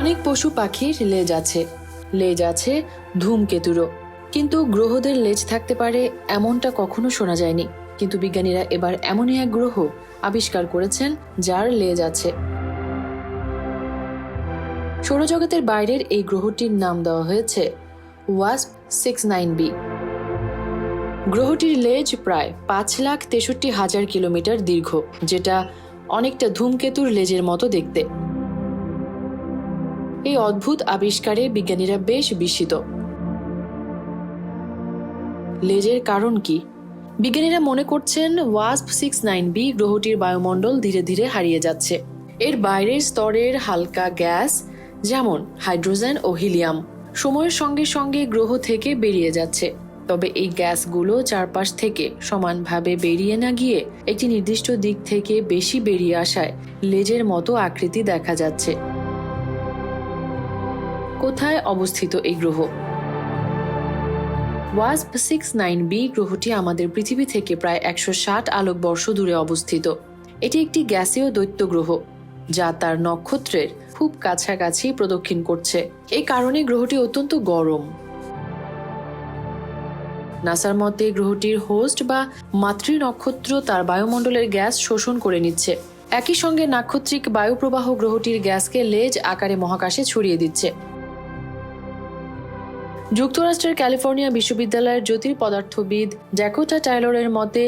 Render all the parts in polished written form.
অনেক পশু পাখির লেজ আছে ধূমকেতুরও, কিন্তু গ্রহদের লেজ থাকতে পারে এমনটা কখনো শোনা যায়নি। কিন্তু বিজ্ঞানীরা এবার এমনই এক গ্রহ আবিষ্কার করেছেন যার লেজ আছে। সৌরজগতের বাইরের এই গ্রহটির নাম দেওয়া হয়েছে ওয়াস্প 69b। গ্রহটির লেজ প্রায় 5,63,000 কিলোমিটার দীর্ঘ, যেটা অনেকটা ধূমকেতুর লেজের মতো দেখতে। এই অদ্ভুত আবিষ্কারে বিজ্ঞানীরা বেশ বিস্মিত। লেজের কারণ কি? বিজ্ঞানীরা মনে করছেন ওয়াস্প 69b গ্রহটির বায়ুমণ্ডল ধীরে ধীরে হারিয়ে যাচ্ছে। এর বাইরের স্তরের হালকা গ্যাস যেমন হাইড্রোজেন ও হিলিয়াম সময়ের সঙ্গে সঙ্গে গ্রহ থেকে বেরিয়ে যাচ্ছে। তবে এই গ্যাসগুলো চারপাশ থেকে সমানভাবে বেরিয়ে না গিয়ে একটি নির্দিষ্ট দিক থেকে বেশি বেরিয়ে আসায় লেজের মতো আকৃতি দেখা যাচ্ছে। কোথায় অবস্থিত এই গ্রহ? ওয়াস্প 69b গ্রহটি আমাদের পৃথিবী থেকে প্রায় 160 আলোকবর্ষ দূরে অবস্থিত। এটি একটি গ্যাসীয় দৈত্য গ্রহ যা তার নক্ষত্রের খুব কাছাকাছি প্রদক্ষিণ করছে। এই কারণে গ্রহটি অত্যন্ত গরম। নাসার মতে গ্রহটির হোস্ট বা মাতৃ নক্ষত্র তার বায়ুমণ্ডলের গ্যাস শোষণ করে নিচ্ছে। একই সঙ্গে নাক্ষত্রিক বায়ুপ্রবাহ গ্রহটির গ্যাসকে লেজ আকারে মহাকাশে ছড়িয়ে দিচ্ছে। যুক্তরাষ্ট্রের ক্যালিফোর্নিয়া বিশ্ববিদ্যালয়ের জ্যোতির্পদার্থবিদ ড্যাকোটা টাইলরের মতে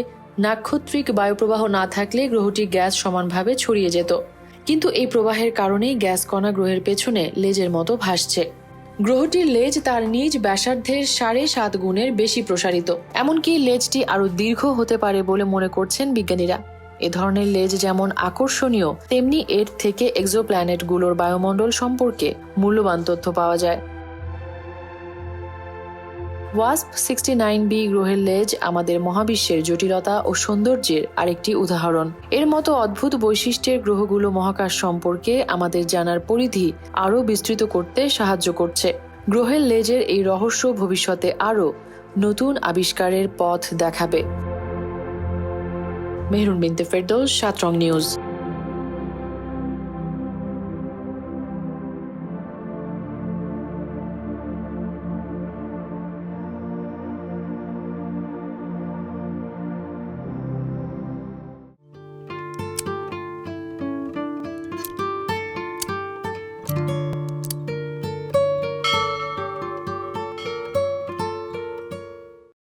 নাক্ষত্রিক বায়ুপ্রবাহ না থাকলে গ্রহটির গ্যাস সমানভাবে ছড়িয়ে যেত, কিন্তু এই প্রবাহের কারণেই গ্যাস কণা গ্রহের পেছনে লেজের মতো ভাসছে। গ্রহটির লেজ তার নিজ ব্যাসার্ধের 7.5 গুণের বেশি প্রসারিত। এমনকি লেজটি আরো দীর্ঘ হতে পারে বলে মনে করছেন বিজ্ঞানীরা। এ ধরনের লেজ যেমন আকর্ষণীয়, তেমনি এর থেকে এক্সোপ্ল্যানেটগুলোর বায়ুমণ্ডল সম্পর্কে মূল্যবান তথ্য পাওয়া যায়। ওয়াস্প 69b গ্রহের লেজ আমাদের মহাবিশ্বের জটিলতা ও সৌন্দর্যের আরেকটি উদাহরণ। এর মতো অদ্ভুত বৈশিষ্ট্যের গ্রহগুলো মহাকাশ সম্পর্কে আমাদের জানার পরিধি আরও বিস্তৃত করতে সাহায্য করছে। গ্রহের লেজের এই রহস্য ভবিষ্যতে আরও নতুন আবিষ্কারের পথ দেখাবে। মেহরুন বিনতে ফেরদৌস, 7 রং নিউজ।